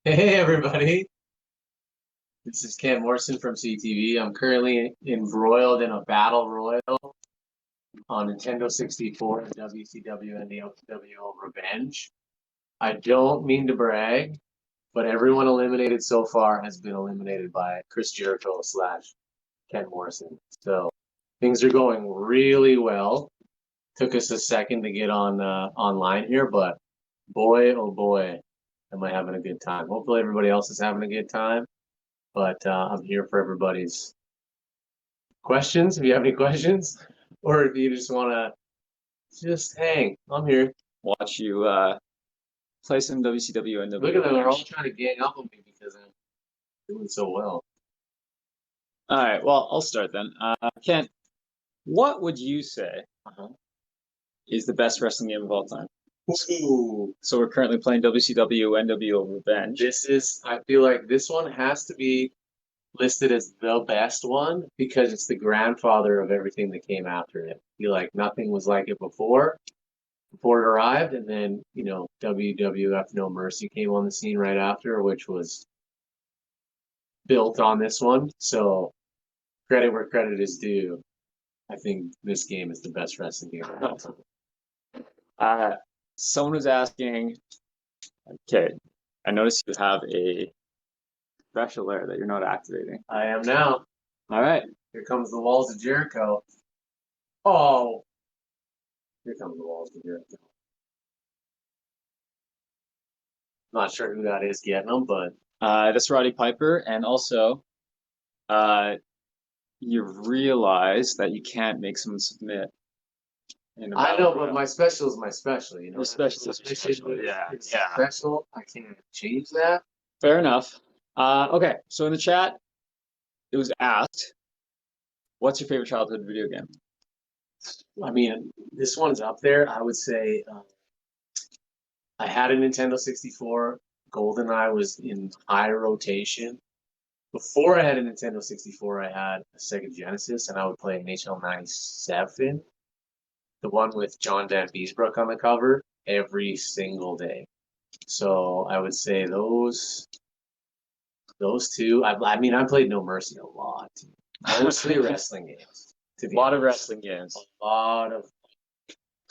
Hey everybody, this is Ken Morrison from CTV. I'm currently embroiled in a battle royal on Nintendo 64, WCW, and the OWO Revenge. I don't mean to brag, but everyone eliminated so far has been eliminated by Chris Jericho slash Ken Morrison. So things are going really well. Took us a second to get on online here, but boy, oh boy, am I having a good time. Hopefully everybody else is having a good time. But I'm here for everybody's questions. If you have any questions, or if you just want to just hang, I'm here. Watch you play some WCW and Look at them; they're all WWF. trying to gang up on me because I'm doing so well. All right, well, I'll start then. Kent, what would you say Uh-huh. is the best wrestling game of all time? Ooh, So we're currently playing WCW NWO Revenge. I feel like this one has to be listed as the best one because it's the grandfather of everything that came after it. I feel like nothing was like it before it arrived, and then WWF No Mercy came on the scene right after, which was built on this one. So credit where credit is due. I think this game is the best wrestling game of all time. Uh, Someone was asking, okay, I noticed you have a special layer that you're not activating. I am now. All right. Here comes the walls of Jericho. Oh, here comes the walls of Jericho. Not sure who that is getting them, but That's Roddy Piper, and also uh, you realize that you can't make someone submit in a I battle know. But royal. my special is my special. Your special is your Submission special. Yeah, is yeah. special. I can't change that. Fair enough. Okay, so in the chat, it was asked, "What's your favorite childhood video game?" I mean, this one's up there. I would say I had a Nintendo 64. GoldenEye was in high rotation. Before I had a Nintendo 64, I had a Sega Genesis, and I would play NHL 97, the one with John Van Beesbrook on the cover, every single day. So I would say those two. I mean, I played No Mercy a lot, mostly wrestling games. To A be lot of honest, wrestling games. a lot of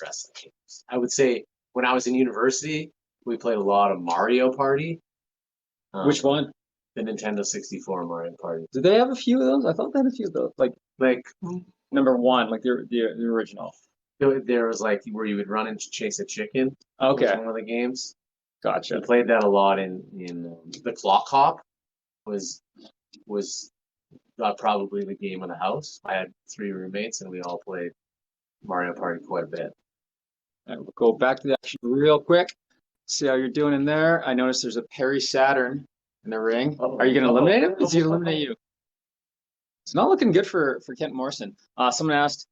wrestling games. I would say when I was in university, we played a lot of Mario Party. Which Um, one? the Nintendo 64 Mario Party. Did they have a few of those? I thought they had a few of those. Like Like number one, like the original. there was like where you would run and chase a chicken. Was Okay, one of the games. We gotcha. played that a lot in the Clock Hop was probably the game of the house. I had three roommates and we all played Mario Party quite a bit. And we'll go back to the action real quick. See how you're doing in there. I noticed there's a Perry Saturn in the ring. Are you going to eliminate him? Is he going to eliminate you? It's not looking good for Kent Morrison. Someone asked,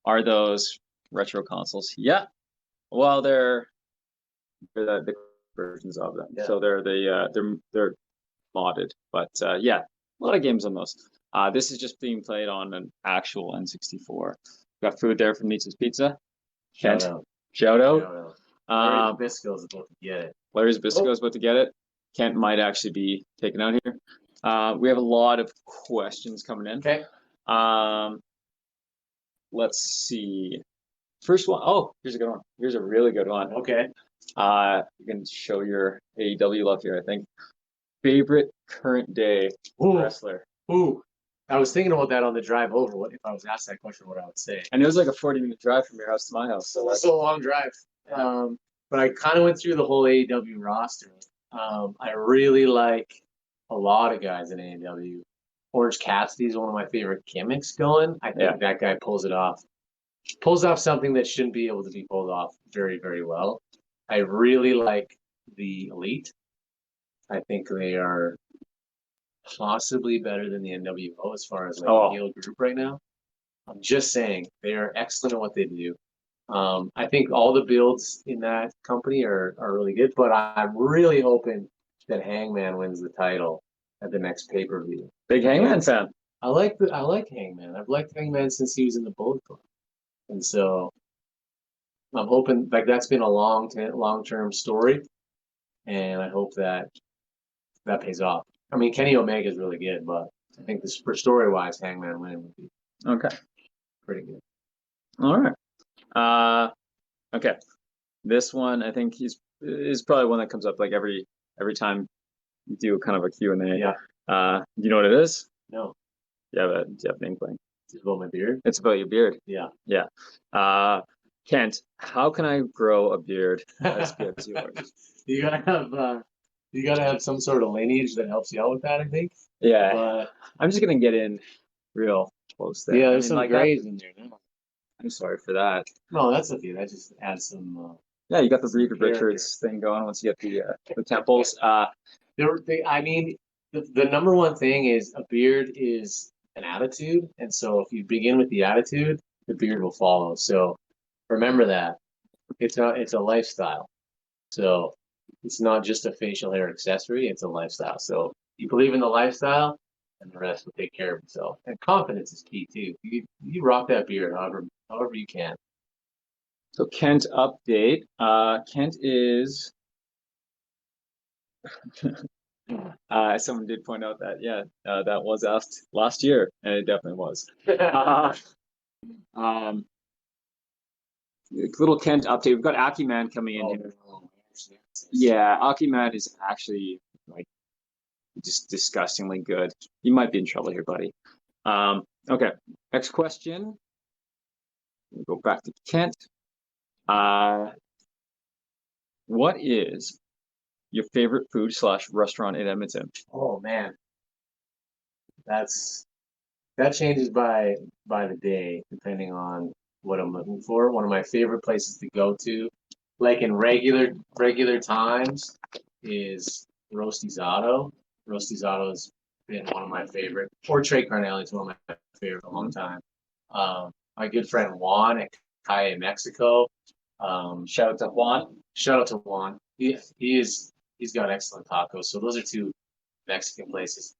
"Are those retro consoles?" Yeah. Well, they're the versions of them. Yeah. So they're modded, but yeah, a lot of games on those. This is just being played on an actual N64. Got food there from Nietzsche's Pizza. Shout Kent, out. shout out. Shout out. Um, Bisco's about to get it. Larry's Bisco's about to get it. Kent might actually be taken out here. We have a lot of questions coming in. Okay. Let's see. First one. Oh, here's a good one. Here's a really good one. Okay. You can show your AEW love here, I think. Favorite current day Ooh. wrestler. Ooh. I was thinking about that on the drive over. What if I was asked that question, what I would say? And it was like a 40-minute drive from your house to my house. So It's a long drive. But I kind of went through the whole AEW roster. I really like a lot of guys in AEW. Orange Cassidy is one of my favorite gimmicks going. I think that guy pulls it off. Pulls off something that shouldn't be able to be pulled off very, very well. I really like the Elite. I think they are possibly better than the NWO as far as like the heel group right now. I'm just saying they are excellent at what they do. I think all the builds in that company are really good, but I'm really hoping that Hangman wins the title at the next pay-per-view. big Hangman fan. I like Hangman. I've liked Hangman since he was in the Bullet Club, and so I'm hoping like that's been a long term story, and I hope that that pays off. I mean, Kenny Omega is really good, but I think this for story wise, Hangman winning would be Okay. pretty good. All right. Okay. This one, I think is probably one that comes up like every time you do kind of a Q&A. Yeah. You know what it is? No. Do you have an inkling? It's about my beard. It's about your beard. Yeah. Yeah. Kent, how can I grow a beard as good as yours? You gotta have some sort of lineage that helps you out with that, I think. Yeah. But I'm just gonna get in real close there. yeah, there's some like grays in there now. I'm sorry for that. No, that's okay. That just adds some. Yeah, you got the Reed character. Richards thing going once you get the temples. I mean, the number one thing is a beard is an attitude, and so if you begin with the attitude, the beard will follow. So remember that it's a lifestyle. So it's not just a facial hair accessory; it's a lifestyle. So you believe in the lifestyle, and the rest will take care of itself. And confidence is key too. You rock that beard however you can. So Kent update. Kent is. Someone did point out that that was asked last year, and it definitely was. Little Kent update. We've got Akiman coming in here. Yeah, Akiman is actually like just disgustingly good. You might be in trouble here, buddy. Okay, next question. We'll go back to Kent. What is your favorite food / restaurant in Edmonton? Oh man, that changes by the day depending on what I'm looking for. One of my favorite places to go to, like in regular times, is Roasty's Auto. Roasty's Auto has been one of my favorite. Or Trey Carnelli is one of my favorite for a long time. My good friend Juan at Calle, Mexico. Shout out to Juan. Shout out to Juan. He's got excellent tacos. So those are two Mexican places.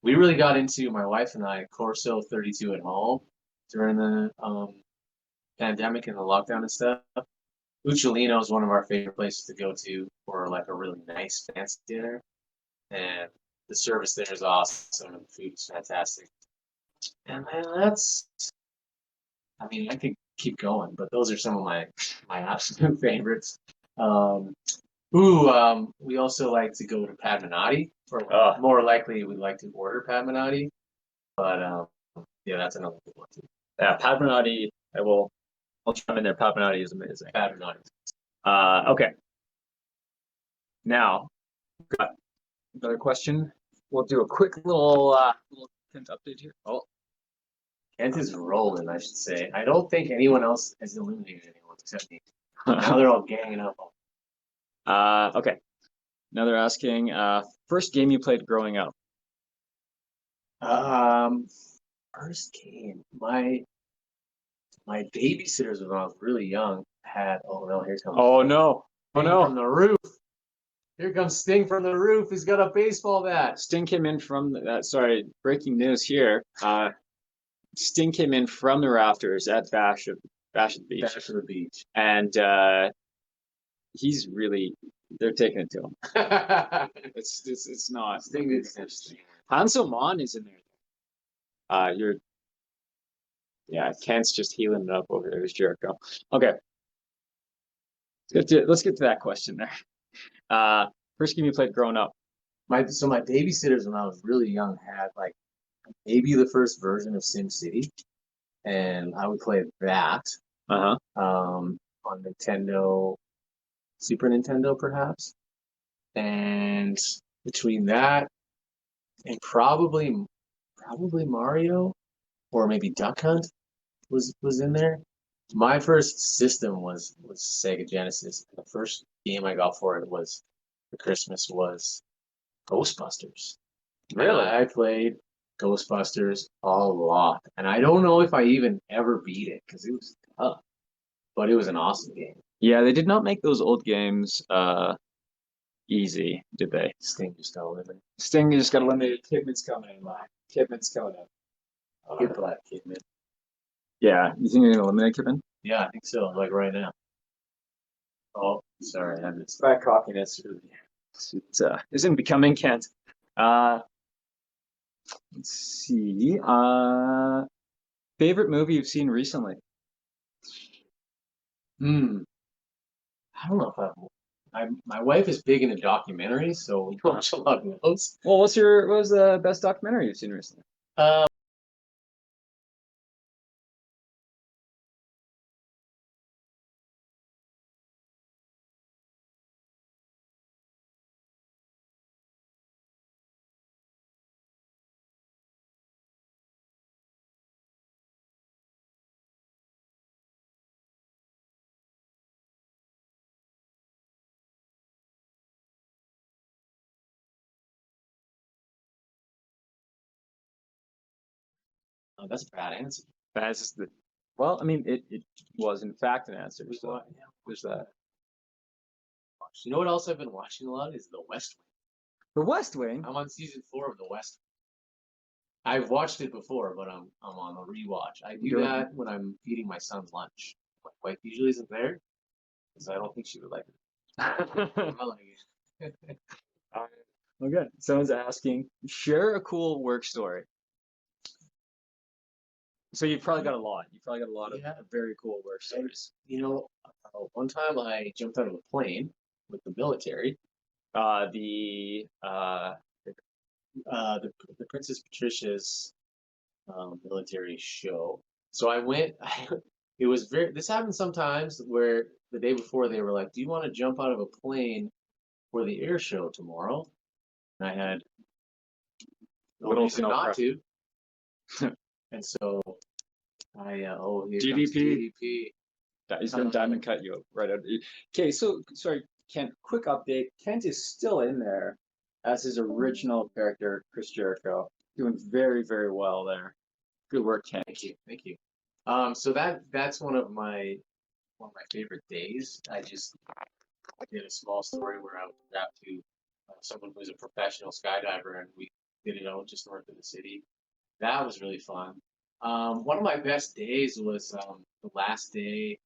We really got into, my wife and I, Corso 32 at home during the pandemic and the lockdown and stuff. Ucholino is one of our favorite places to go to for like a really nice fancy dinner, and the service there is awesome and the food is fantastic. And man, I could keep going, but those are some of my absolute favorites. We also like to go to Padmanati, or more likely we like to order Padmanati, but yeah, that's another good one too. Yeah, Padmanati. I'll chime in there. Padmanati is amazing. Padmanati. Okay. Now, got another question. We'll do a quick little Kent update here. Oh, Kent is rolling, I should say. I don't think anyone else has eliminated anyone except me. Now they're all ganging up. Okay. Now they're asking, first game you played growing up. First game, my babysitters when I was really young had. Oh no, here comes. Oh no! Oh no! From the roof. Here comes Sting from the roof. He's got a baseball bat. Sting came in from that. Sorry, breaking news here. Sting came in from the rafters at Bash of the Beach. And he's really. They're taking it to him. It's not. Sting is interesting. Hansel Mon is in there. Kent's just healing it up over there. There's Jericho. Okay. Let's get to that question there. First game you played growing up. My babysitters when I was really young had like maybe the first version of SimCity, and I would play that. On Nintendo, Super Nintendo perhaps, and between that and probably Mario or maybe Duck Hunt was in there. My first system was Sega Genesis. The first game I got for Christmas was Ghostbusters. Really? And I played Ghostbusters a lot, and I don't know if I even ever beat it because it was tough, but it was an awesome game. Yeah, they did not make those old games easy, did they? Sting just got eliminated. Sting just got eliminated. Kidman's coming in. Kidman's coming in. Good black Kidman. Yeah, you think you're gonna eliminate Kidman? Yeah, I think so. Like right now. Oh, sorry, I missed that cockiness. It isn't becoming, Kent. Let's see. Favorite movie you've seen recently? Hmm. I don't know if my wife is big into documentaries, so we watch a lot of those. Well, what was the best documentary you've seen recently? Uh, oh, that's a bad answer. That's just the. Well, I mean, it was in fact an answer. So Yeah. there's that. You know what else I've been watching a lot is The West The West Wing. Wing. I'm on season 4 of The West Wing. I've watched it before, but I'm on a rewatch. I do that when I'm eating my son's lunch. My wife usually isn't there, because I don't think she would like it. I like it. Okay. Someone's asking, share a cool work story. So you've probably got a lot. You've probably got a lot of very cool work stories. You know, one time I jumped out of a plane with the military. The The Princess Patricia's military show. So I went. It was very. This happens sometimes where the day before they were like, "Do you want to jump out of a plane for the air show tomorrow?" And I had no Little reason to no not prep. to. And so here GDP. comes GDP. He's gonna diamond cut you right out. Okay, so sorry, Kent. Quick update. Kent is still in there as his original character, Chris Jericho, doing very, very well there. Good work, Kent. Thank you. So that's one of my favorite days. I did a small story where I was strapped to someone who's a professional skydiver, and we did it out just north of the city. That was really fun. One of my best days was the last day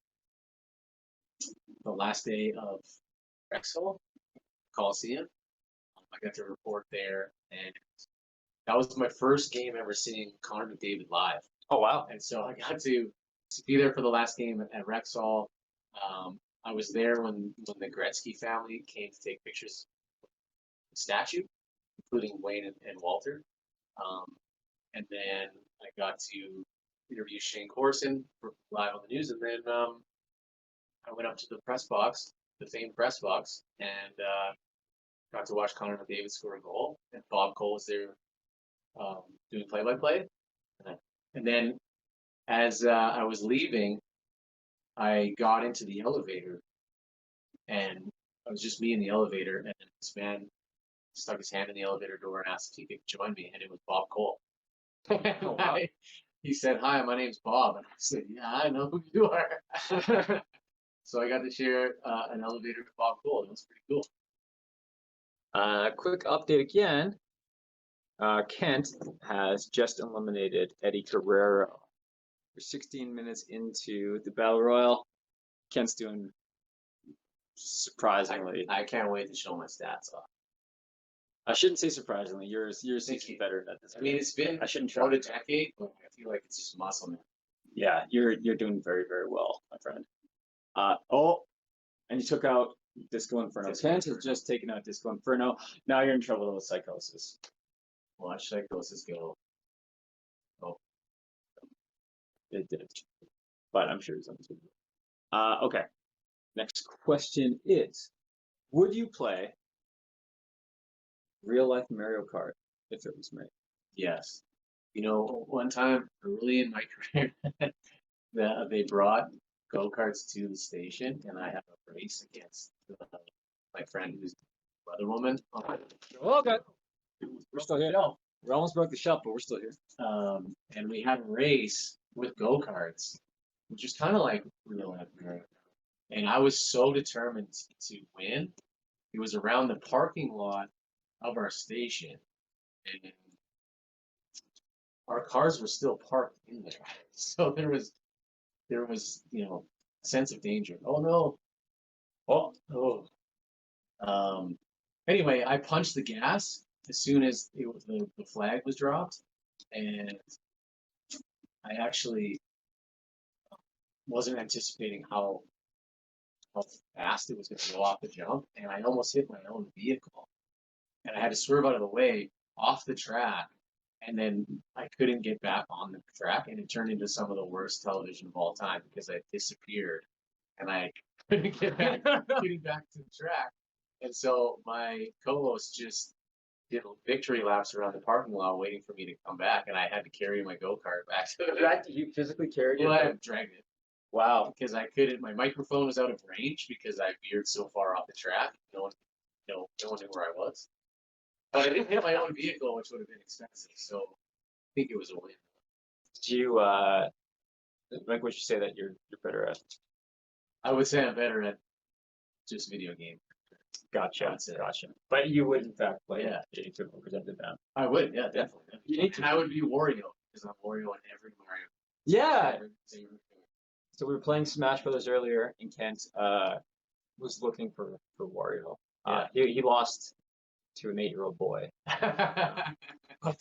of Rexall Coliseum. I got to report there, and that was my first game ever seeing Connor McDavid live. Oh wow! And so I got to be there for the last game at Rexall. I was there when the Gretzky family came to take pictures of the statue, including Wayne and Walter. Um, and then I got to interview Shane Corson live on the news, and then I went up to the press box, the famed press box, and got to watch Connor McDavid score a goal, and Bob Cole was there doing play-by-play. And then as I was leaving, I got into the elevator, and it was just me in the elevator, and this man stuck his hand in the elevator door and asked if he could join me, and it was Bob Cole. Oh, wow. He said, "Hi, my name's Bob," and I said, "Yeah, I know who you are." So I got to share an elevator with Bob Cole. It was pretty cool. Quick update again. Kent has just eliminated Eddie Guerrero. We're 16 minutes into the Battle Royal. Kent's doing surprisingly. I can't wait to show my stats off. I shouldn't say surprisingly. Yours seems to be better at this. I mean, it's been about a decade, but I feel like it's just muscle memory. Yeah, you're doing very, very well, my friend. And you took out Disco Inferno. Kent has just taken out Disco Inferno. Now you're in trouble with Psychosis. Watch Psychosis go. Oh, it did, but I'm sure he's on this video. Okay. Next question is: would you play real life Mario Kart if it was made? Yes. You know, one time early in my career, they brought go-karts to the station, and I had a race against my friend who's the other woman. Okay. We're still here. We almost broke the shelf, but we're still here. And we had a race with go-karts, which was kind of like real life Mario Kart. And I was so determined to win. It was around the parking lot of our station, and our cars were still parked in there. So there was a sense of danger. Oh no. Oh. Anyway, I punched the gas as soon as the flag was dropped, and I actually wasn't anticipating how fast it was going to go off the jump, and I almost hit my own vehicle, and I had to swerve out of the way off the track, and then I couldn't get back on the track, and it turned into some of the worst television of all time because I disappeared, and I couldn't getting back to the track, and so my co-host just did victory laps around the parking lot waiting for me to come back, and I had to carry my go-kart back to the That you physically carried well, it? I dragged it Wow. because I couldn't. My microphone was out of range because I veered so far off the track. No one knew where I was. But I didn't hit my own vehicle, which would have been expensive. So I think it was a win. Do you like would you say that you're better at? I would say I'm better at just video game. Gotcha. That's it. Gotcha. But you would in fact play Yeah. if it presented that. I would, yeah, definitely. You need to. And I would be Wario because I'm Wario in every Mario. Yeah. Everything. So we were playing Smash Brothers earlier, and Kent was looking for Wario. He lost to an 8-year-old boy. But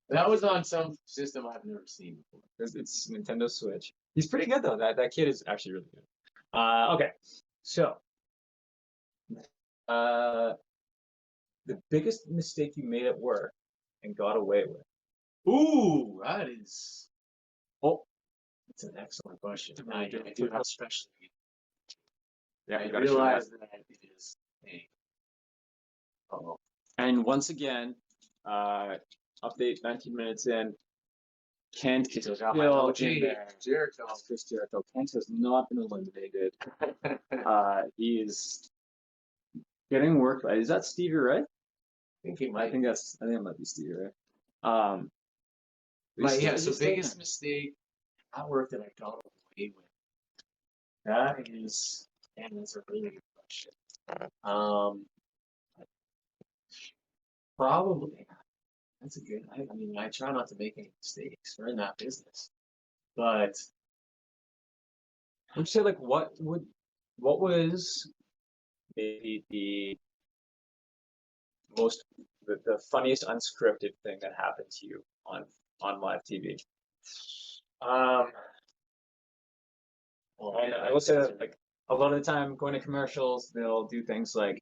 That was on some system I've never seen before. it's Nintendo Switch. He's pretty good though. That kid is actually really good. Okay, so the biggest mistake you made at work and got away with. Ooh, that is. Oh, That's an excellent question. It's a I really good do one. have special. yeah, I you gotta show realize that. that it is a. Oh, And once again, update 19 minutes in. Kent is got my still OG, in there. Jericho. Chris Jericho. Kent has not been eliminated. He is getting work. Is that Stevie Ray? think he I might. think it might be Stevie Ray. But yeah, so biggest mistake at work that I got away with. That is, man, that's a really good question. Probably. That's a good. I mean, I try not to make any mistakes. We're in that business, but Would you say like what was maybe the funniest unscripted thing that happened to you on live TV? well, And I will say that like a lot of the time going to commercials, they'll do things like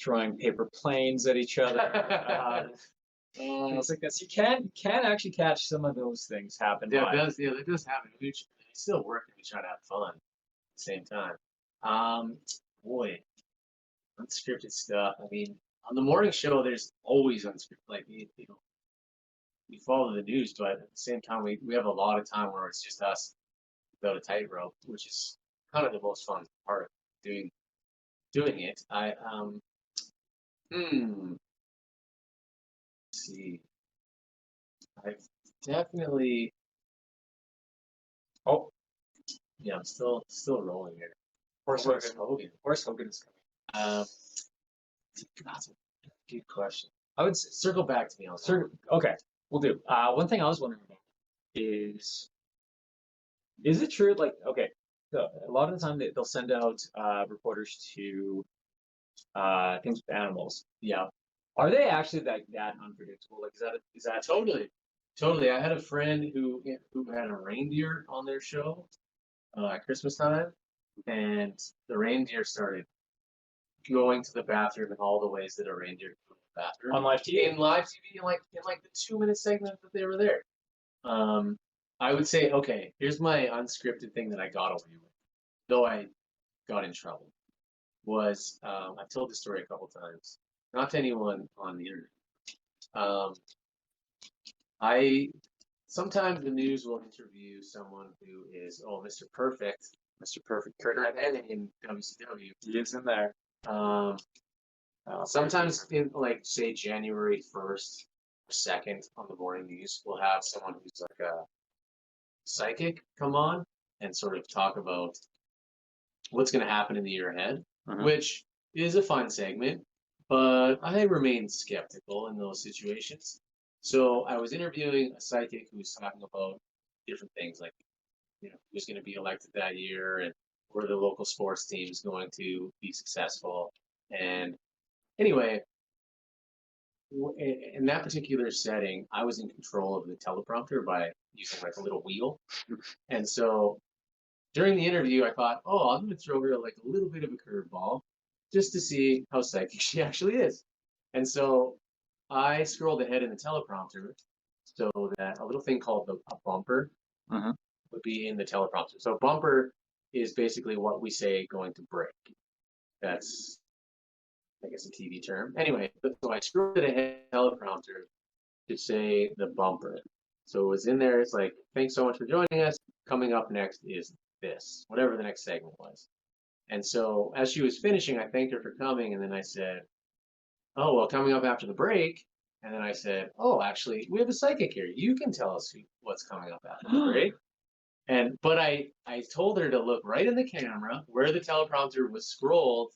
throwing paper planes at each other. Things like this. You can actually catch some of those things happen yeah, live. that does happen. We still work and we try to have fun at the same time. Boy, unscripted stuff. I mean, on the morning show, there's always unscripted. Like we follow the news, but at the same time, we have a lot of time where it's just us without a tightrope, which is kind of the most fun part of doing it. Let's see. I've definitely. Oh, Yeah, I'm still rolling here. Horse Hogan. Horse Hogan is coming. That's a good question. I would say, Circle back to me on that. okay, we'll do. One thing I was wondering about is it true? Like, okay, so a lot of the time they'll send out reporters to things with animals. Yeah, Are they actually that unpredictable? Like, is that totally. I had a friend who had a reindeer on their show at Christmas time, and the reindeer started going to the bathroom in all the ways that a reindeer can go to the bathroom on live TV? in live TV in like the 2 minute segment that they were there. I would say, okay, here's my unscripted thing that I got away with, though I got in trouble. Was I've told this story a couple times, not to anyone on the internet. I sometimes the news will interview someone who is Mr. Perfect, Kurt in WCW. He is in there. Sometimes in like say January 1st or 2nd on the morning news, we'll have someone who's like a psychic come on and sort of talk about what's going to happen in the year ahead, which is a fun segment, but I remain skeptical in those situations. So I was interviewing a psychic who was talking about different things like, who's going to be elected that year and where the local sports team is going to be successful. And Anyway, in that particular setting, I was in control of the teleprompter by using like a little wheel. And so during the interview, I thought, oh, I'm going to throw her like a little bit of a curveball just to see how psychic she actually is. And so I scrolled ahead in the teleprompter so that a little thing called a bumper would be in the teleprompter. So bumper is basically what we say going to break. That's, I guess, a TV term. Anyway, so I scrolled it ahead in the teleprompter to say the bumper. So it was in there. It's like, thanks so much for joining us. Coming up next is this, whatever the next segment was. And so as she was finishing, I thanked her for coming. And then I said, oh, well, coming up after the break. And then I said, oh, actually, we have a psychic here. You can tell us what's coming up after the break. But I told her to look right in the camera where the teleprompter was scrolled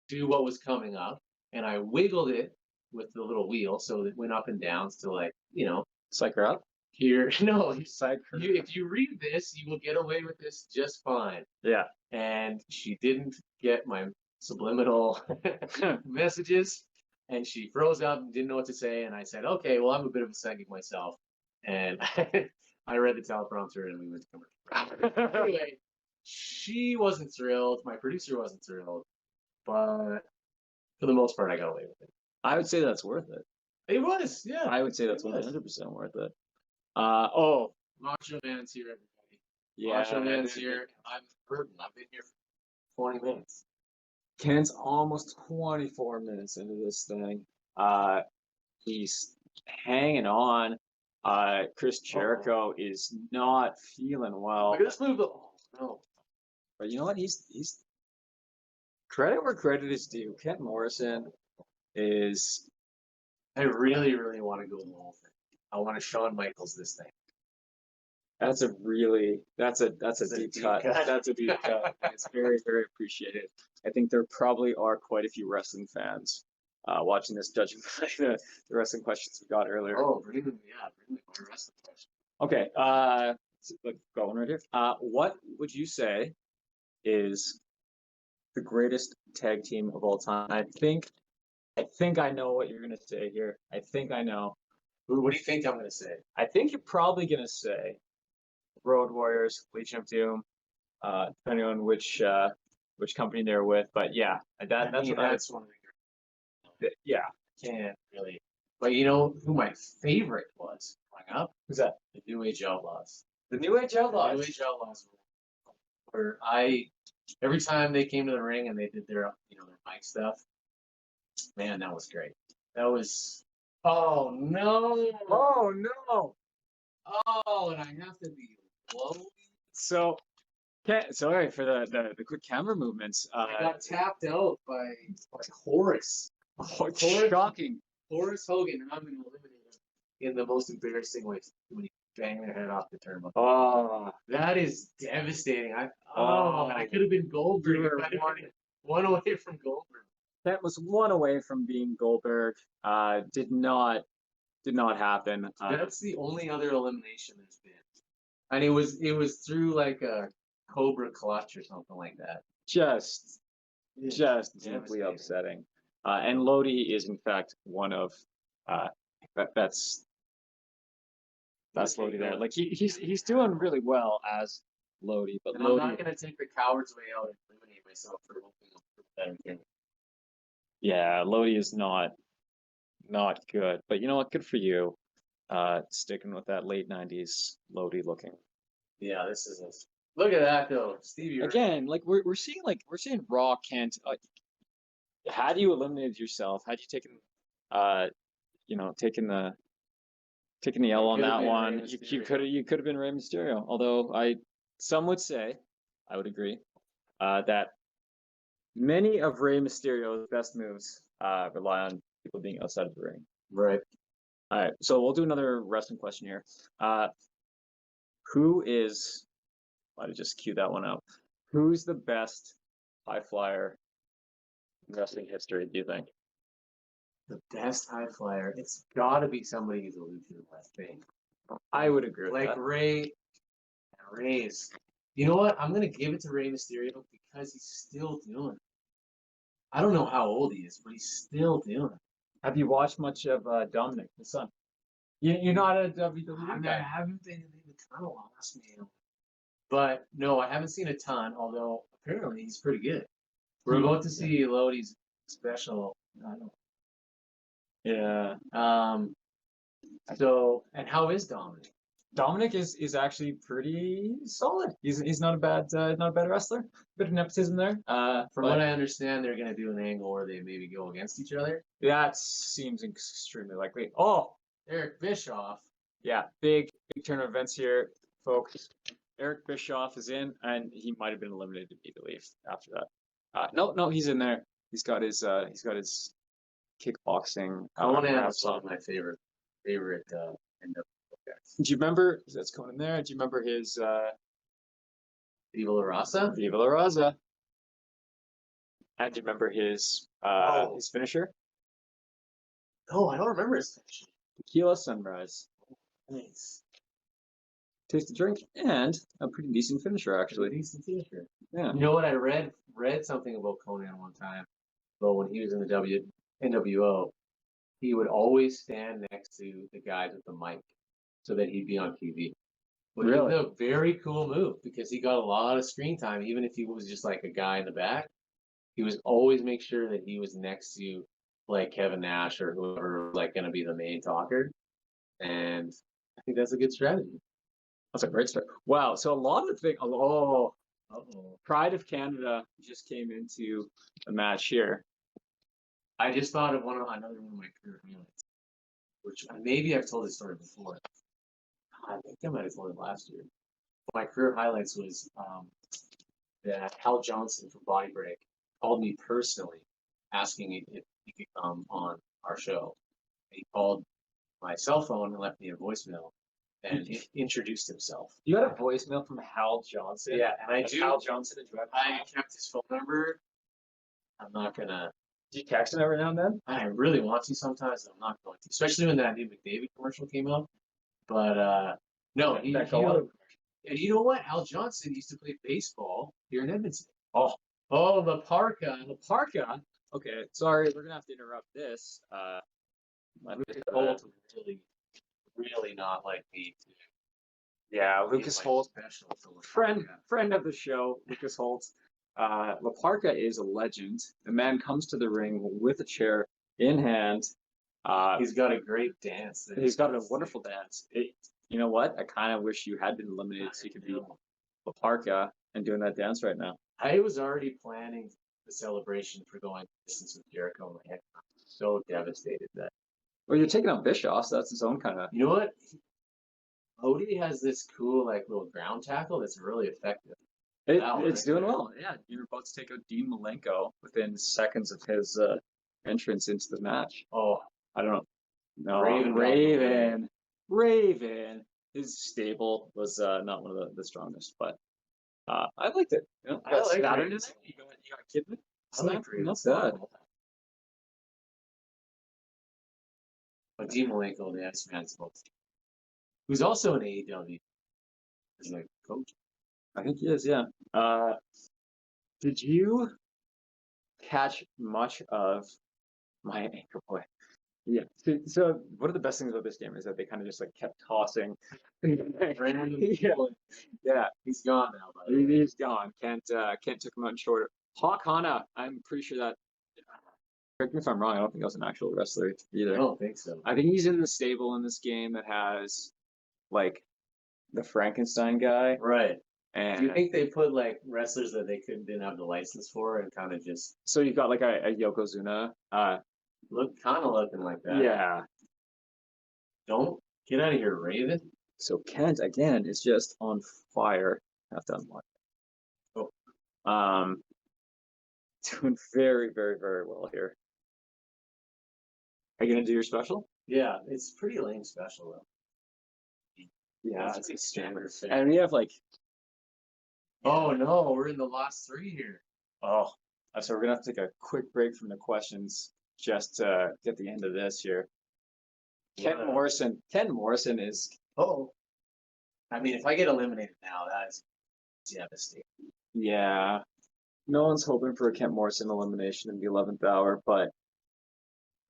to what was coming up. And I wiggled it with the little wheel so that it went up and down to, like, you know. Psych her up? Here, no, Psych her if you read this, you will get away with this just fine. Yeah. And she didn't get my subliminal messages, and she froze up and didn't know what to say. And I said, okay, well, I'm a bit of a psychic myself. And I read the teleprompter and we went to commercial. Anyway, she wasn't thrilled. My producer wasn't thrilled. But for the most part, I got away with it. I would say that's worth it. It was, yeah. I would say that's 100% worth it. Macho Man's here, everybody. Yeah. Macho Man's here. I'm hurting. I've been here for 20 minutes. Ken's almost 24 minutes into this thing. He's hanging on. Chris Jericho is not feeling well. Look at this move. Oh, no. But you know what? He's credit where credit is due. Kent Morrison is. I really, really want to go the whole thing. I want to Shawn Michaels this thing. That's a deep cut. That's a deep cut. It's very, very appreciated. I think there probably are quite a few wrestling fans watching this, judging by the wrestling questions we got earlier. Oh, bring them, yeah, bring my wrestling question. Okay, going right here. What would you say is the greatest tag team of all time? I think I know what you're gonna say here. I think I know. What do you think I'm gonna say? I think you're probably gonna say Road Warriors, Legion of Doom, depending on which company they're with. But yeah, that's one. Yeah, can't really. But you know who my favorite was growing up? Who's that? The New Age Outlaws. The New Age Outlaws. The New Age Outlaws. Where every time they came to the ring and they did their their mic stuff, man, that was great. That was. Oh no! Oh no! Oh, and I have to be low. So, sorry for the quick camera movements. I got tapped out by Horace. Oh, shocking. Horace Hogan, and I'm going to eliminate him in the most embarrassing way when he bang their head off the turnbuckle. Oh, that is devastating. I could have been Goldberg. One away from Goldberg. That was one away from being Goldberg. Did not happen. That's the only other elimination there's been, and it was through like a Cobra clutch or something like that. Just deeply upsetting. And Lodi is in fact one of that's Lodi there. Like he's doing really well as Lodi, but and I'm not gonna take the coward's way out and eliminate myself for hoping for better thing. Yeah, Lodi is not good. But you know what? Good for you. Sticking with that late 90s Lodi looking. Yeah, this is a look at that though, Stevie. Again, like we're seeing Raw Kent. Had you eliminated yourself, had you taken taking the L on that one, you could have been Rey Mysterio. Although some would say, I would agree, that many of Rey Mysterio's best moves rely on people being outside of the ring. Right. All right, so we'll do another wrestling question here. Who is? I'll just cue that one up. Who's the best high flyer in wrestling history, do you think? The best high flyer. It's got to be somebody who's a luchador, I think. I would agree with like that. Rey's. You know what? I'm gonna give it to Rey Mysterio because he's still doing it. I don't know how old he is, but he's still doing it. Have you watched much of Dominic, his son? You're not a WWE I guy. haven't been in the tunnel, honestly. But no, I haven't seen a ton, although apparently he's pretty good. We're about to see Lodi's special. I don't Yeah. So, and how is Dominic? Dominic is actually pretty solid. He's not a bad wrestler. Bit of nepotism there. From what I understand, they're gonna do an angle where they maybe go against each other. That seems extremely likely. Oh, Eric Bischoff. yeah, big turn of events here, folks. Eric Bischoff is in, and he might have been eliminated immediately after that. No, he's in there. He's got his kickboxing. Conan is one of my favorite NWO guys. Do you remember? That's Conan there. Do you remember his Viva La Raza? Viva La Raza? And do you remember his finisher? No, I don't remember his finisher. Tequila Sunrise. Nice. Taste the drink and a pretty decent finisher, actually. Decent finisher. Yeah. You know what? I read something about Conan one time. But when he was in the NWO, he would always stand next to the guys with the mic so that he'd be on TV. Which Really? is a very cool move because he got a lot of screen time, even if he was just like a guy in the back. He was always make sure that he was next to like Kevin Nash or whoever was like going to be the main talker. And I think that's a good strategy. That's a great start. Wow. So a lot of things. Pride of Canada just came into the match here. I just thought of another one of my career highlights, which maybe I've told this story before. I think I might have told it last year. My career highlights was that Hal Johnson from Body Break called me personally, asking if he could come on our show. He called my cell phone and left me a voicemail and introduced himself. You got a voicemail from Hal Johnson? Yeah, and I do. Hal Johnson is I kept his phone number. I'm not gonna. Do you text him every now and then? I really want to sometimes, and I'm not going to. Especially when that new McDavid commercial came out. But no, and you know what? Hal Johnson used to play baseball here in Edmonton. Oh, La Parka. Okay, sorry, we're gonna have to interrupt this. Lucas Holt would really not like me to. Yeah, Lucas Holt, special friend of the show, Lucas Holt. La Parka is a legend. The man comes to the ring with a chair in hand. He's got a great dance. He's got a wonderful dance. You know what? I kind of wish you had been eliminated so you could be La Parka and doing that dance right now. I was already planning the celebration for going distance with Jericho in my head. I'm so devastated that. Well, you're taking out Bischoff, so that's his own kind of. You know what? Odie has this cool like little ground tackle that's really effective. It's doing well. Yeah, you're about to take out Dean Malenko within seconds of his entrance into the match. Oh, I don't know. No, Raven. His stable was not one of the strongest, but I liked it. You know, I like Saturn Raven. in there. You got Kidman. I like Raven. Not bad. But Dean Malenko, the X-Man, who's also an AEW as a coach. I think he is. Yeah. Did you catch much of my anchor boy? Yeah. So one of the best things about this game is that they kind of just like kept tossing. Yeah. He's gone now. By the way. He's gone. Can't took him out in shorter. Hawk Hanna. I'm pretty sure that. Correct me if I'm wrong. I don't think I was an actual wrestler either. I don't think so. I think he's in the stable in this game that has like the Frankenstein guy. Right. And do you think they put like wrestlers that they didn't have the license for and kind of just? So you've got like a Yokozuna. Looking like that. Yeah. Don't get out of here, Raven. So Kent again is just on fire. I have to unlock it. Oh. Doing very, very, very well here. Are you gonna do your special? Yeah, it's pretty lame special though. Yeah, it's a standard thing. And we have like. Oh no, we're in the last three here. Oh, so we're gonna have to take a quick break from the questions just to get the end of this here. Ken Morrison is. Oh. I mean, if I get eliminated now, that is devastating. Yeah. no one's hoping for a Kent Morrison elimination in the 11th hour, but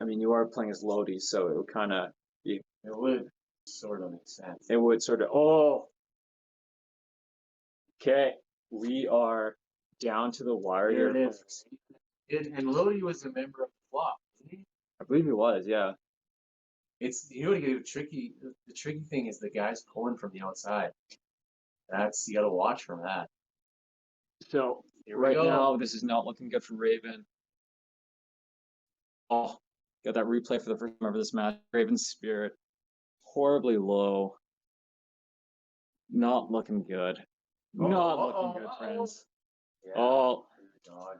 I mean, you are playing as Lodi, so it would kind of be. It would sort of make sense. It would sort of. Oh, okay. We are down to the wire There here. it is. And Lodi was a member of the flop, wasn't he? I believe he was, yeah. It's you know what get tricky. The tricky thing is the guys pulling from the outside. That's you got to watch from that. So Here we right go. now, this is not looking good for Raven. Oh, got that replay for the first time of this match. Raven's spirit horribly low. Not looking good. Not looking good, friends. Yeah. Oh, God.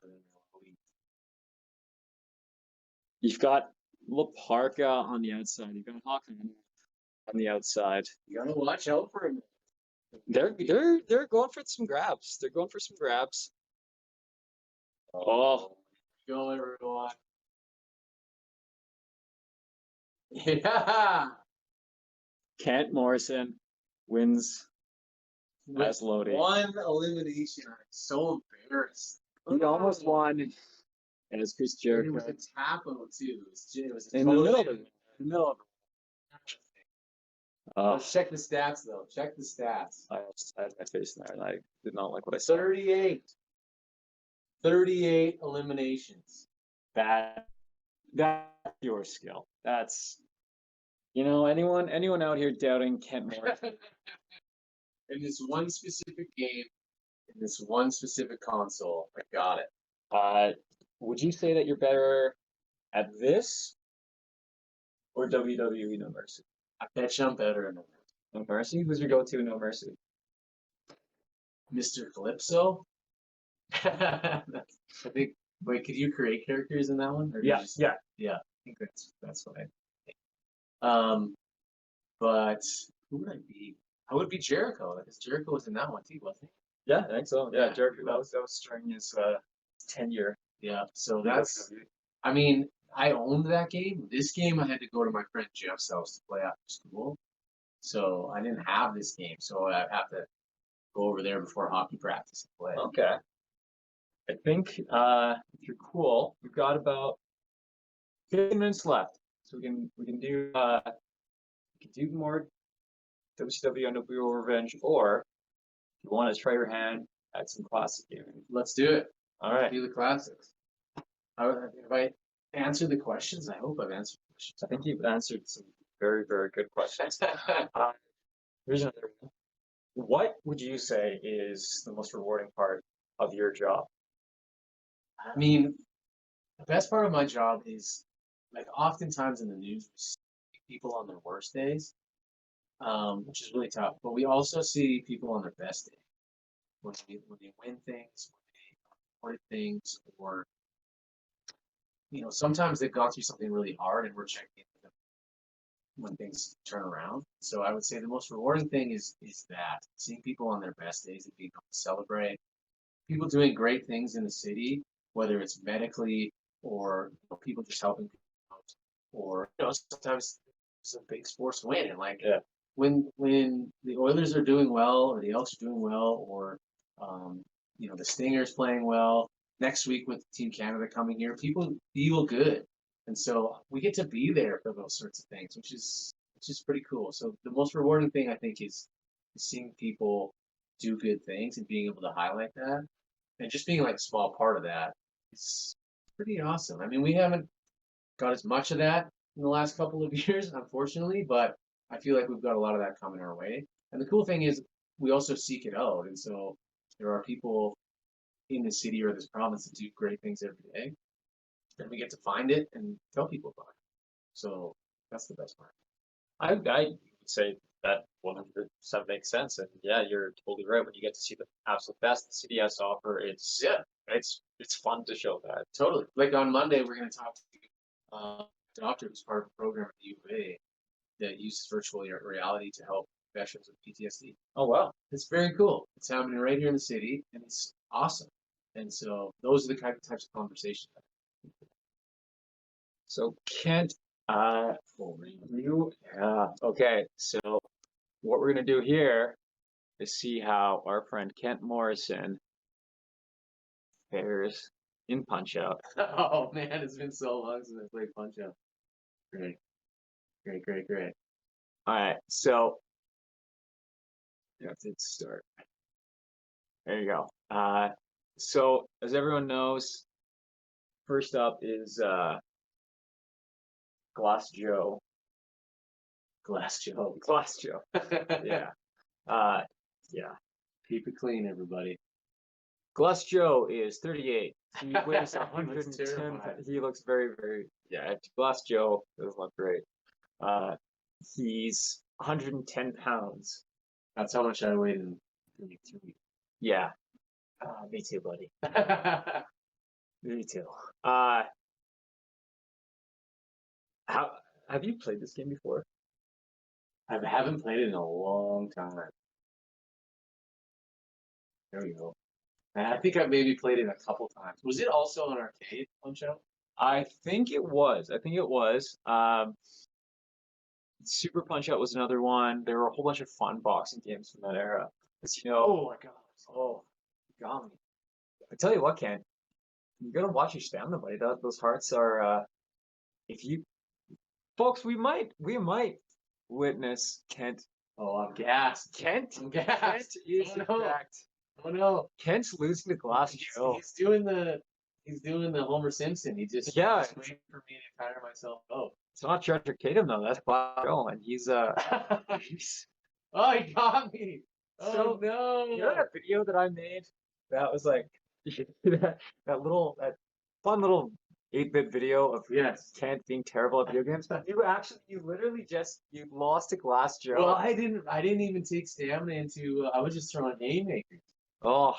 you've got Laparka on the outside. You've got Hawkman on the outside. You gotta watch out for him. They're going for some grabs. They're going for some grabs. Oh, Go everyone. Yeah. Kent Morrison wins as Lodi. One elimination. I'm so embarrassed. He almost won as Chris And Jericho. it was a tapo too. It was a In the total- middle of it. In the middle of it. Let's check the stats though. Check the stats. I had my face in there and I did not like what I saw. 38. 38 eliminations. That's your skill. That's anyone out here doubting Kent Morrison. In this one specific game, in this one specific console, I got it. Would you say that you're better at this or WWE No Mercy? I bet you I'm better than No Mercy? Who's your go-to No Mercy? Mr. Calypso. I think. Wait, could you create characters in that one? Or Yeah. I think that's what I think. But who would I be? I would be Jericho because Jericho was in that one too, wasn't Yeah, I think so. Yeah, Yeah. Jericho. That was during his tenure. he? Yeah. So that's. I mean, I owned that game. This game, I had to go to my friend Jeff's house to play after school, so I didn't have this game. So I have to go over there before hockey practice and play. Okay. I think if you're cool, we've got about 15 minutes left, so we can do more WCW NWO Revenge, or if you want to try your hand at some classic gaming. Let's do it. All right. Do the classics. If I answered the questions, I hope I've answered the questions. I think you've answered some very, very good questions. Here's another one. What would you say is the most rewarding part of your job? I mean, the best part of my job is, like, oftentimes in the news, we see people on their worst days, which is really tough. But we also see people on their best day when they win things, when they report things, or sometimes they've gone through something really hard, and we're checking in with them when things turn around. So I would say the most rewarding thing is that seeing people on their best days and being able to celebrate people doing great things in the city, whether it's medically or people just helping people out, or sometimes some big sports win, and like Yeah. when the Oilers are doing well, or the Elks are doing well, or the Stingers playing well. Next week with Team Canada coming here, people feel good, and so we get to be there for those sorts of things, which is pretty cool. So the most rewarding thing I think is seeing people do good things and being able to highlight that, and just being like a small part of that is pretty awesome. I mean, we haven't got as much of that in the last couple of years, unfortunately, but I feel like we've got a lot of that coming our way. And the cool thing is we also seek it out, and so there are people in the city or this province that do great things every day, and we get to find it and tell people about it. So that's the best part. I would say that 100% makes sense, and yeah, you're totally right. When you get to see the absolute best the city has to offer, it's fun to show that. Totally. Like on Monday, we're going to talk to a doctor who's part of a program at the U of A that uses virtual reality to help veterans with PTSD. Oh wow, It's very cool. It's happening right here in the city, and it's awesome. And so those are the types of conversations. so Kent, okay. So what we're gonna do here is see how our friend Kent Morrison pairs in Punch-Out. Oh man, it's been so long since I played Punch-Out. Great, great, great, great. All right, so yeah, let's start. There you go. So as everyone knows, first up is Glass Joe. Glass Joe. Glass Joe. Yeah. Yeah. Keep it clean, everybody. Glass Joe is 38. He weighs He looks 110. terrifying. He looks very, very, yeah. Glass Joe doesn't look great. He's 110 pounds. That's how much I weighed in 33. Yeah. Me too, buddy. Me too. How have you played this game before? I haven't played it in a long time. There we go. And I think I maybe played it a couple times. Was it also on arcade Punch-Out? I think it was. Super Punch-Out was another one. There were a whole bunch of fun boxing games from that era. As you know, Oh my god. oh, you got me. I tell you what, Ken, you gotta watch your stamina, buddy. Those hearts are. If you, folks, we might witness Kent. Oh, I'm gassed. Kent, I'm gassed. is Oh in no. fact. Oh no. Kent's losing to Glass Joe. He's doing the Homer Simpson. He's just waiting for me to tire myself out. It's not Treasure Tatum though. That's Glass Joe, and he's Oh, he got me. Oh So, no. You know that video that I made? That was like that fun little 8-bit video of Yes. Kent being terrible at video games. You literally you lost to Glass Joe. Well, I didn't even take stamina into. I was just throwing haymakers. Oh,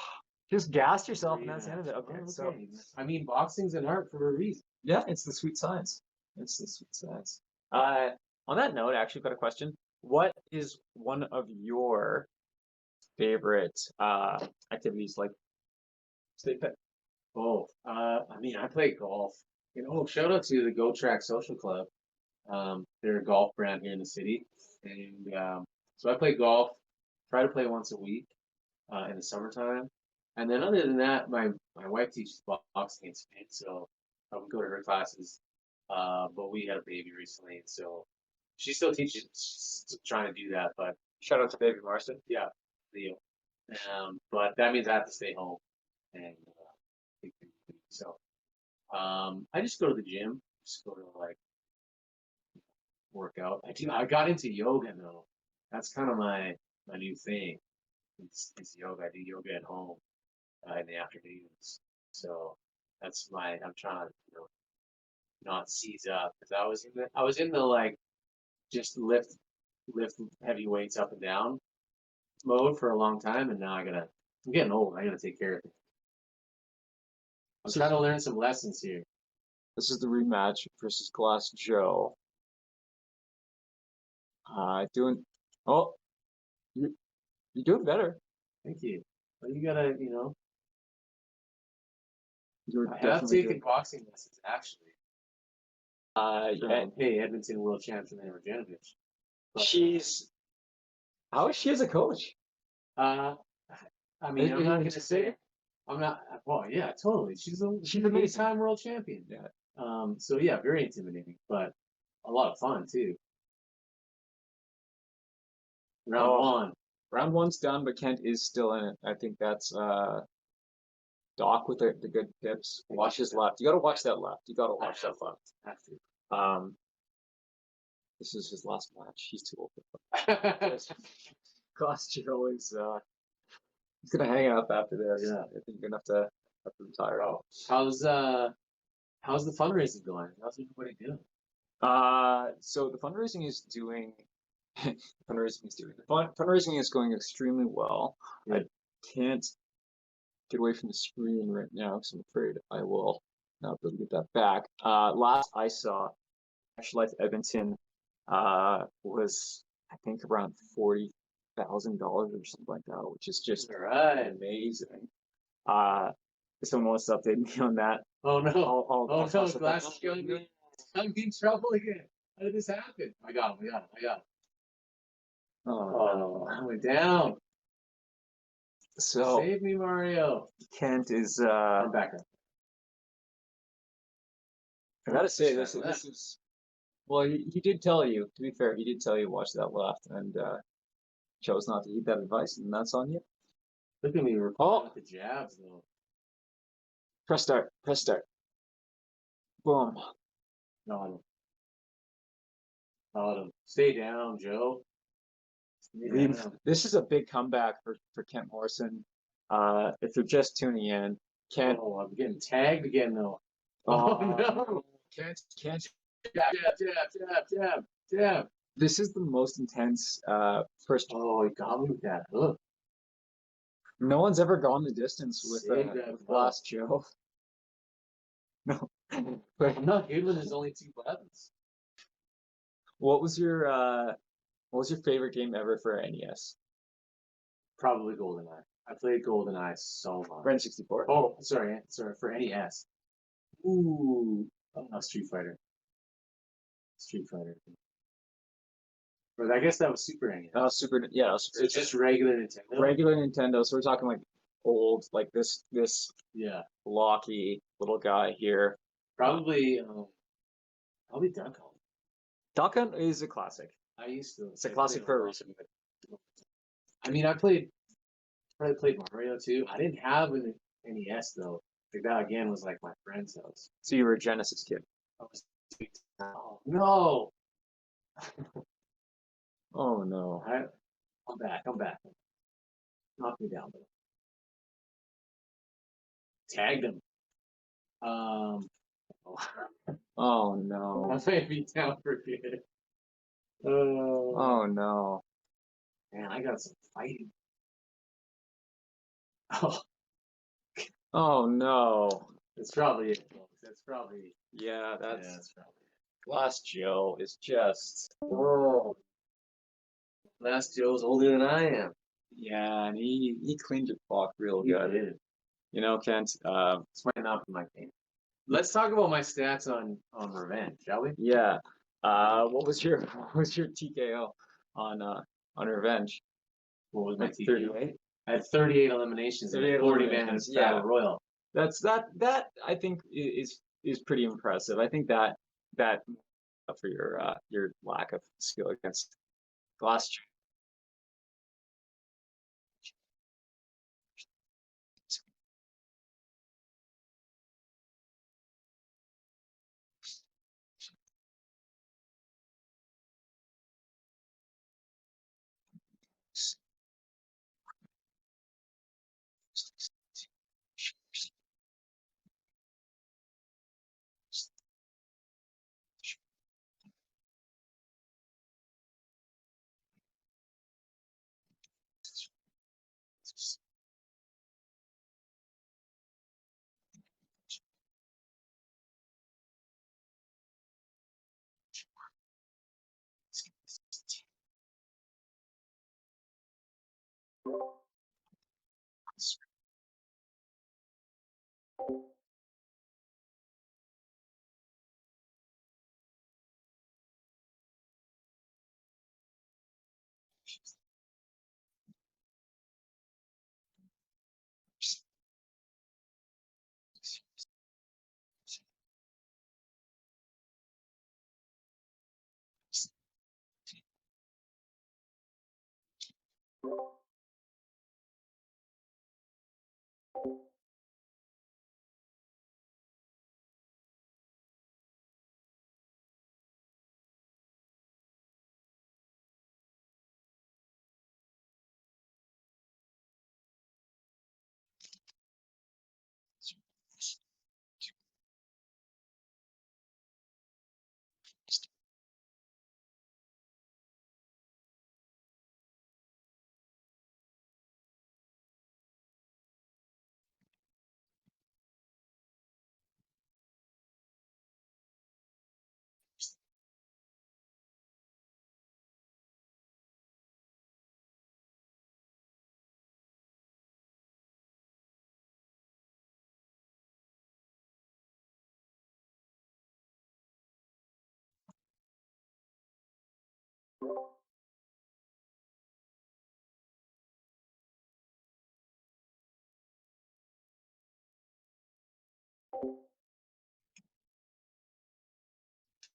just gassed yourself and that's the end of it. Okay, so Okay. I mean, boxing's an art for a reason. yeah, it's the sweet science. It's the sweet science. On that note, I actually got a question. What is one of your favorite activities like state pet? Oh, I mean, I play golf. Shout out to the Go Track Social Club. They're a golf brand here in the city, and so I play golf. Try to play once a week in the summertime, and then other than that, my wife teaches boxing in Spain, so I would go to her classes. But we had a baby recently, and so she still teaches. She's still trying to do that, but Shout out to baby Morrison. yeah, Leo. But that means I have to stay home, and so I just go to the gym, just go to like work out. I got into yoga though. That's kind of my new thing. It's yoga. I do yoga at home in the afternoons. So I'm trying to not seize up because I was in the like just lift heavy weights up and down mode for a long time, and now I'm getting old. I gotta take care of it. I'm trying to learn some lessons here. This is the rematch versus Glass Joe. Doing oh, you're doing better. Thank you. But you gotta, You're I have definitely taken boxing lessons actually. and Hey, Edmonton world champion Anamarjanovic. how is she as a coach? I mean, I'm not gonna say I'm not. Well, yeah, totally. She's a big-time world champion. Yeah. So yeah, very intimidating, but a lot of fun too. Round one's done, but Kent is still in it. I think that's Doc with the good tips. Watch his left. You gotta watch that left. You gotta watch that left. Have to. This is his last match. He's too old for that. Glass Joe is he's gonna hang up after this. Yeah. I think you're gonna have to retire. Oh, how's the fundraising going? How's everybody doing? So the fundraising is doing fundraising is going extremely well. Yeah. I can't get away from the screen right now because I'm afraid I will not be able to get that back. Last I saw, Actual Life Edmonton was I think around $40,000 or something like that, which is just amazing. If someone wants to update me on that, Oh no! I'll Oh no! toss it back. Glass is going to I'm in trouble again. How did this happen? I got him. I got him. Oh, I went down. So Save me, Mario. Kent is I'm back up. I gotta say Let's try this is well he did tell you, to be fair, he did tell you watch that left and chose not to heed that advice, and that's on you. Look at me, we're Oh, with the jabs though. press start, press start. Boom. No, stay down, Joe. Stay down. This is a big comeback for Kent Morrison. If you're just tuning in, Kent. Oh, I'm getting tagged again though. Oh, Oh no! Kent. Jab, jab, jab, jab, jab. This is the most intense first. Oh, he got me with that hook. No one's ever gone the distance with Save that hook. Glass Joe. No. But I'm not good when there's only 2 buttons. what was your favorite game ever for NES? Probably GoldenEye. I played GoldenEye so much. Ren 64. Oh, sorry, for NES. Ooh, Street Fighter. Street Fighter. But I guess that was Super NES. That was super. Yeah, that was So just regular Nintendo. regular Nintendo. So we're talking like old, like this Yeah, blocky little guy here. probably Duck Hunt. Duck Hunt is a classic. I used to. It's a classic for a reason. I mean, probably played Mario too. I didn't have an NES though. Like that again was like my friend's house. So you were a Genesis kid. I was, oh no! Oh no. I'm back. I'm back. Knock me down, though. Tagged him. Oh. Oh no. I may be down for good. Oh no. Man, I got some fighting. Oh, Oh no. that's probably it, folks. That's probably. Yeah, Yeah, that's probably it. Glass Joe is just. Oh, Last Joe's older than I am. Yeah, and he cleaned your clock real He good. did. You know, Kent. This might not be my game. Let's talk about my stats on Revenge, shall we? Yeah. What was your TKO on Revenge? What was my Like TKO? 38? I had 38 eliminations in 38 a 40 man eliminations, battle yeah. royal. That I think is pretty impressive. I think that for your lack of skill against Glass.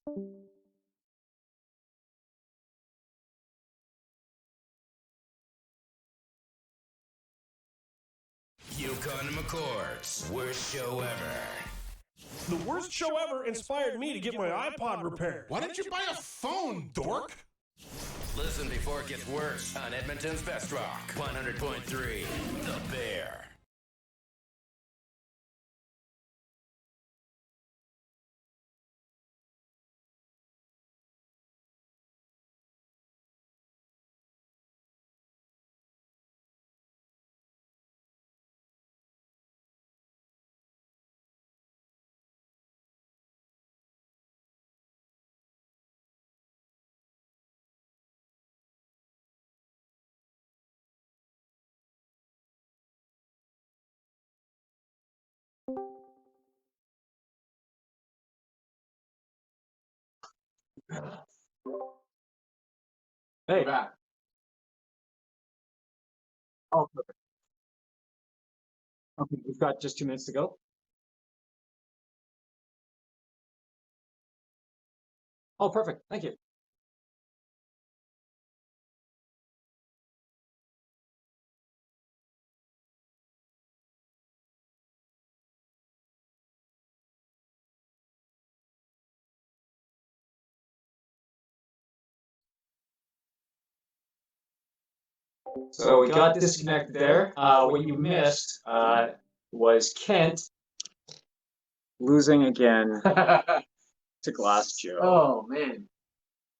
Yukon McCord's worst show ever. The worst show ever inspired me to get my iPod repaired. Why didn't you buy a phone, dork? Listen before it gets worse on Edmonton's Best Rock, 100.3, The Bear. Hey. Back. Oh, perfect. Okay, we've got just 2 minutes to go. Oh, perfect. Thank you. So we got disconnected there. What you missed was Kent losing again to Glass Joe. Oh man,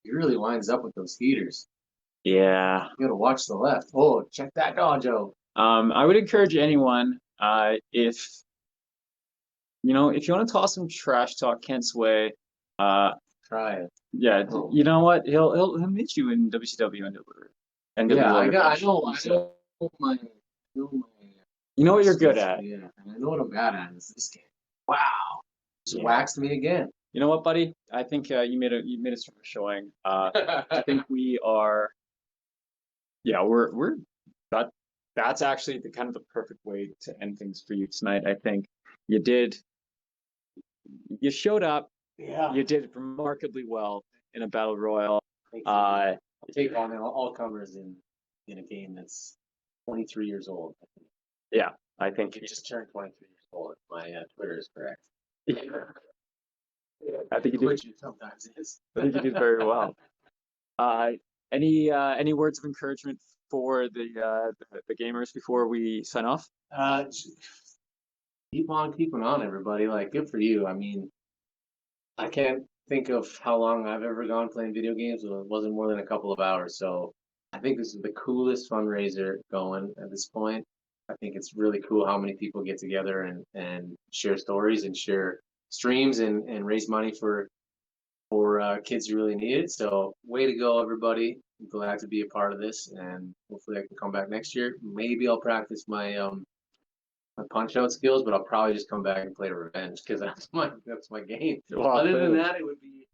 he really winds up with those heaters. Yeah. You gotta watch the left. Oh, check that dojo. I would encourage anyone, if you want to toss some trash talk Kent's way, Try it. yeah, Oh. you know what? He'll meet you in WCW and Yeah, I So, know my. you know what you're good at. Yeah, and I know what I'm bad at is this game. Wow, just Yeah. waxed me again. You know what, buddy? I think you made a strong showing. I think we are. Yeah, we're that's actually the kind of the perfect way to end things for you tonight. I think you showed up. Yeah. You did remarkably well in a battle royal. Thank you. I'll take on all comers in a game that's 23 years old. Yeah, I think You just turned 23 years old. My Twitter is correct. I think you did. Which it sometimes is. I think you did very well. Any words of encouragement for the gamers before we sign off? Keep on keeping on, everybody. Like, good for you. I mean, I can't think of how long I've ever gone playing video games. It wasn't more than a couple of hours. So I think this is the coolest fundraiser going at this point. I think it's really cool how many people get together and share stories and share streams and raise money for kids who really need it. So way to go, everybody. I'm glad to be a part of this, and hopefully I can come back next year. Maybe I'll practice my punch out skills, but I'll probably just come back and play Revenge because that's my game. Well, Other than that, it would be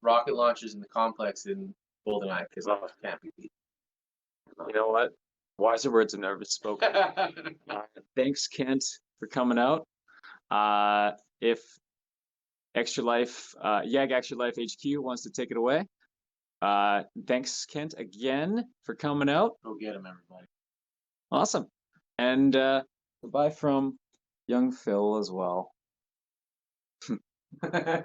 rocket launchers in the complex in GoldenEye because I can't be beat. You know what? Wiser words have never been spoken. Thanks, Kent, for coming out. If Extra Life, YAG Extra Life HQ wants to take it away. Thanks, Kent, again for coming out. Go get him, everybody. Awesome. And goodbye from young Phil as well.